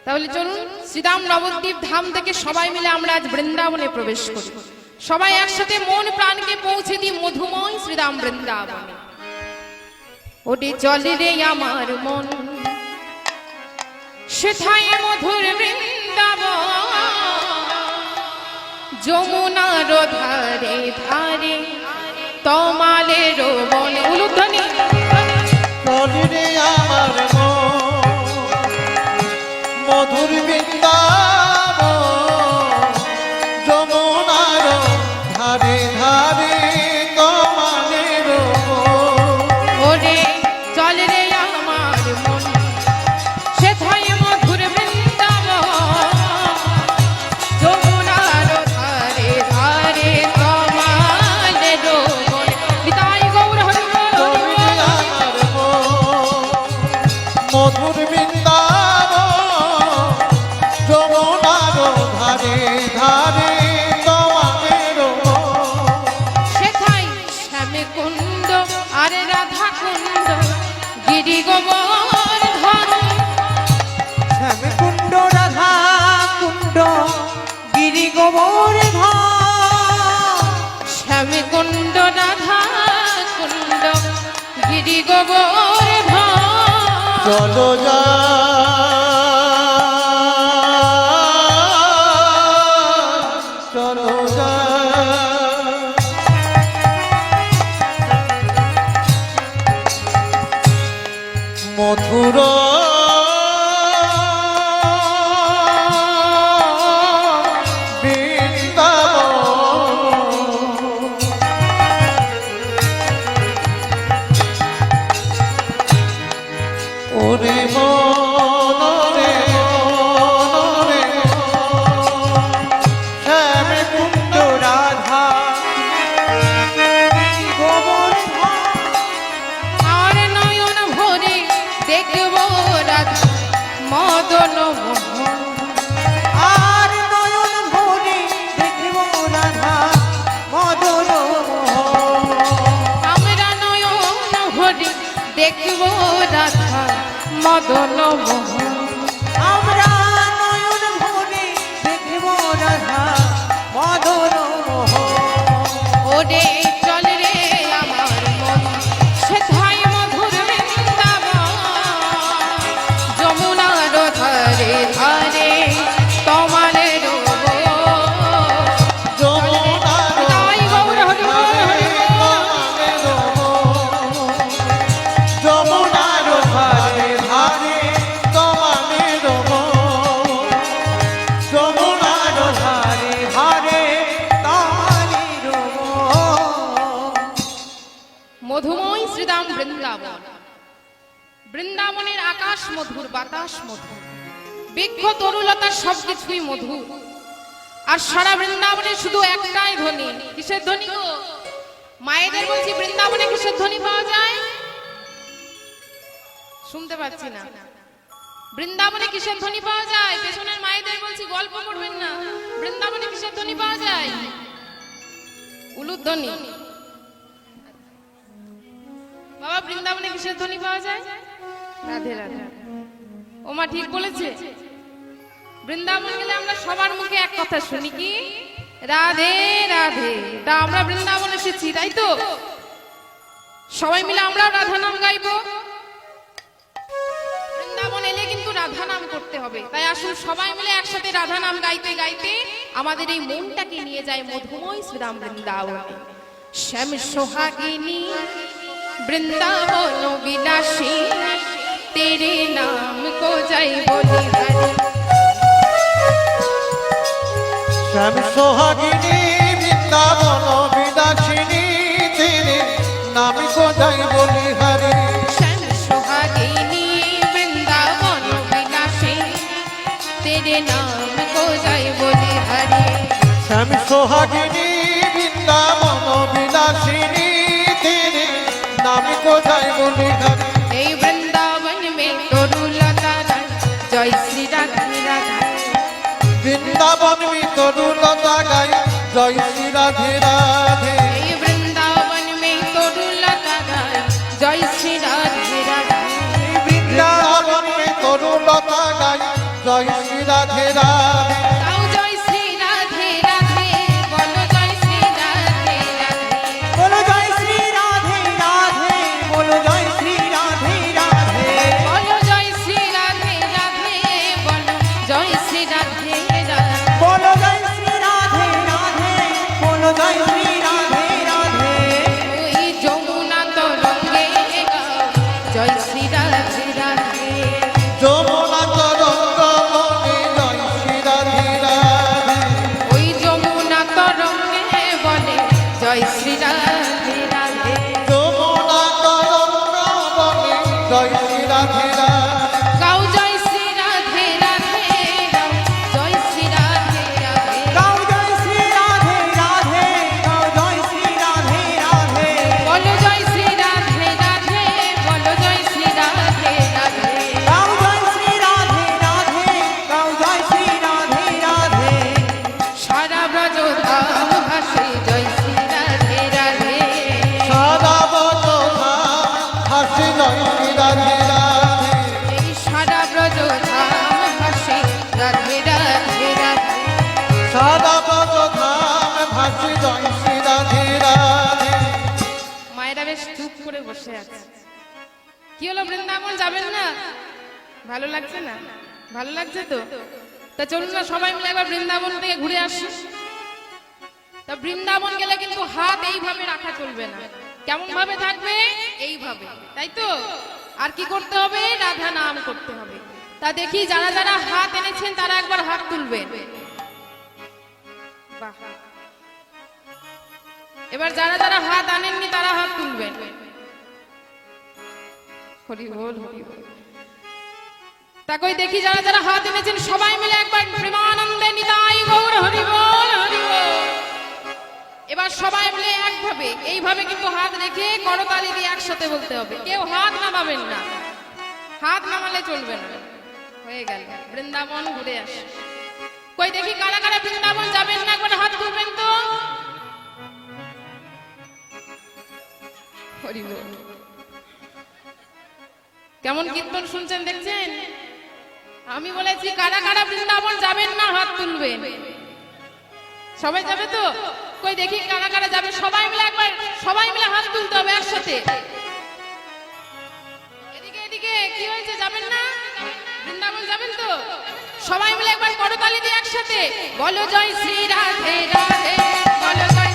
তাহলে চলুন শ্রীরাম নবদ্বীপ ধাম থেকে সবাই মিলে আমরা আজ বৃন্দাবনে প্রবেশ করি। সবাই একসাথে মন প্রাণকে পৌঁছে দিই মধুময় শ্রীরাম বৃন্দাবনে। ওটি চলে রে আমার মন সেথায় মধুর বৃন্দাবন, যমুনার ধারে ধারে তমালের বন। উলুধ্বনি। চলে রে আমার মন মধুর বৃন্দাবন, যমুনার ধারে ধারে তমালের বন। ওরে চল রে আমার মন সেথায় মধুর বৃন্দাবন, যমুনার ধারে ধারে তমালের বন। নিতাই গৌর হরি বল। চলে রে আমার মন মধুর বৃন্দাবন, যমুনার ধারে ধারে তমালের বন। সেথায় শ্যামে কুণ্ড আর রাধা কুণ্ড, গিরি গোবর্ধন। শ্যামে কুণ্ড রাধা কুণ্ড গিরি গোবর্ধন, শ্যামে কুণ্ড রাধা কুণ্ড গিরি গোবর্ধন। চলো যা চলো যা মধুর বৃন্দাবন, ওরে মন রে মন রে শ্যামে কুণ্ড রাধা গোবর্ধন। আর নয়ন ভরে দেখব রাধা মদন মোহন। আর নয়ন ভরে দেখব রাধা মদন মোহন। আমরা নয়ন ভরে দেখব রাধা মদন মোহন। আমরা নয়ন ভরে দেখব রাধা মদন মোহন। ওরে চল রে আমার মন সেথায় মধুর বৃন্দাবন, যমুনার ধারে ধারে তমালের বন। যমুনার নিতাই গৌর হরি বল, হরি বল। যমুনার ধারে ধারে তমালের বন। যমুনার ধারে ধারে তালির মোহন। মধুময় শ্রীরাম বৃন্দাবন। বৃন্দাবনের আকাশ মধুর, বাতাস মধুর, বৃক্ষ তরুলতা সবকিছুই মধুর। আর সারা বৃন্দাবনে শুধু একটাই ধ্বনি। কিসের ধ্বনি গো? মায়েদের বলছি বৃন্দাবনে কিসের ধ্বনি পাওয়া যায়? শুনতে পাচ্ছি না। বৃন্দাবনে কিসের ধ্বনি পাওয়া যায়? পেছনের মায়েদের বলছি গল্প করবেন না। বৃন্দাবনে কিসের ধ্বনি পাওয়া যায়? উলুধ্বনি। বাবা বৃন্দাবনে কিসের ধ্বনি পাওয়া যায়? রাধে রাধে। ও মা ঠিক বলেছে। বৃন্দাবন গেলে আমরা সবার মুখে এক কথা শুনি, কি? রাধে রাধে। তা আমরা বৃন্দাবন এসেছি, তাই তো? সবাই মিলে আমরা রাধা নাম গাইবো। বৃন্দাবন এলে কিন্তু রাধা নাম করতে হবে। তাই আসুন সবাই মিলে একসাথে রাধা নাম গাইতে গাইতে আমাদের এই মনটাকে নিয়ে যায় মধুময় শ্রীরাম বৃন্দাবনে। শ্যাম সোহাগিনী वृंदावन विलासी तेरे नाम को जय बोली हरि। श्याम सोहागिनी वृंदावन विलासिनी तेरे नाम को जय बोली हरि। श्याम सोहागिनी वृंदावन विलासी तेरे नाम को जय बोली हरि। श्याम सोहागिनी वृंदावन विलासिनी तेरे नाम को जय बोली हरि। এই বৃন্দাবন में তরুলতা জয় শ্রী রাধে রাধে। वृंदावन में तरुलता गाय जय श्री राधे राधे। এই বৃন্দাবন में তরুলতা গায় জয় শ্রী রাধে রাধে। वृंदावन में तरुलता गाय जय রাধে রাধে গাও জয় শ্রী রাধে রাধে, বলো জয় শ্রী রাধে রাধে। বলো জয় শ্রী রাধে রাধে, বলো জয় শ্রী রাধে রাধে। বলো জয় শ্রী রাধে রাধে, বলো জয় শ্রী রাধে রাধে। বলো জয় শ্রী রাধে রাধে, বলো জয় শ্রী রাধে রাধে। ওই যমুনা তরঙ্গে গাও জয় শ্রী রাধে রাধে। যমুনা তরঙ্গ মনে জয় শ্রী রাধে রাধে ওই যমুনা তরঙ্গে বলে জয় শ্রী রাধে রাধে। যমুনা তরঙ্গ মনে জয় শ্রী রাধে রাধে গাও জয় শ্রী রাধে রাধে, গাও জয় শ্রী রাধে রাধে। গাও জয় শ্রী রাধে রাধে, গাও জয় শ্রী রাধে রাধে। বলো জয় শ্রী রাধে রাধে, বলো জয় শ্রী রাধে রাধে। গাও জয় শ্রী রাধে রাধে, গাও জয় শ্রী রাধে রাধে। সারা ব্রজ ধাম ভাসে জয় শ্রী রাধে রাধে। সারা বছর হাসি জয় শ্রী রাধে রাধে এই সারা ব্রজ ধাম ভাসে রাধে রাধে রাধে। সারা বছর ভাসি জয় শ্রী রাধে রাধে মায়েরা বেশ চুপ করে বসে আছে। কি হলো, বৃন্দাবন যাবেন না? ভালো লাগছে না? ভালো লাগছে তো? তা চলুন না সবাই মিলে একবার বৃন্দাবন থেকে ঘুরে আসি। তা বৃন্দাবন গেলে কিন্তু হাত এইভাবে রাখা চলবে না। কেমন ভাবে থাকবে? এইভাবে, তাই তো? আর কি করতে হবে? রাধা নাম করতে হবে। তা দেখি যারা যারা হাত এনেছেন তারা একবার হাত তুলবেন। বাহ। এবার যারা যারা হাত আনেননি তারা হাত তুলবেন। হরি বল, হরি বল। তা কই দেখি যারা যারা হাত এনেছেন সবাই মিলে একবার প্রেমানন্দে নিতাই গৌর হরি বল, হরি বল। এবার সবাই মিলে একভাবে এইভাবে কিন্তু হাত রেখে করতালি দিয়ে একসাথে বলতে হবে। কেউ হাত নামাবেন না, হাত নামালে চলবে না। হয়ে গেল, বৃন্দাবন ঘুরে আসে। কই দেখি কারা কারা বৃন্দাবন যাবেন না, একবার হাত তুলবেন তো। হরি বল। কেমন কীর্তন শুনছেন দেখছেন? আমি বলেছি কারা কারা বৃন্দাবন যাবেন না হাত তুলবেন। সবাই যাবে তো? কই দেখি কারা কারা যাবে, সবাই মিলে একবার সবাই মিলে হাত তুলতে হবে একসাথে। এদিকে এদিকে কি হয়েছে, যাবেন না? বৃন্দাবন যাবেন তো? সবাই মিলে একবার করতালি দিয়ে একসাথে বলো জয় শ্রী রাধে রাধে, বলো জয়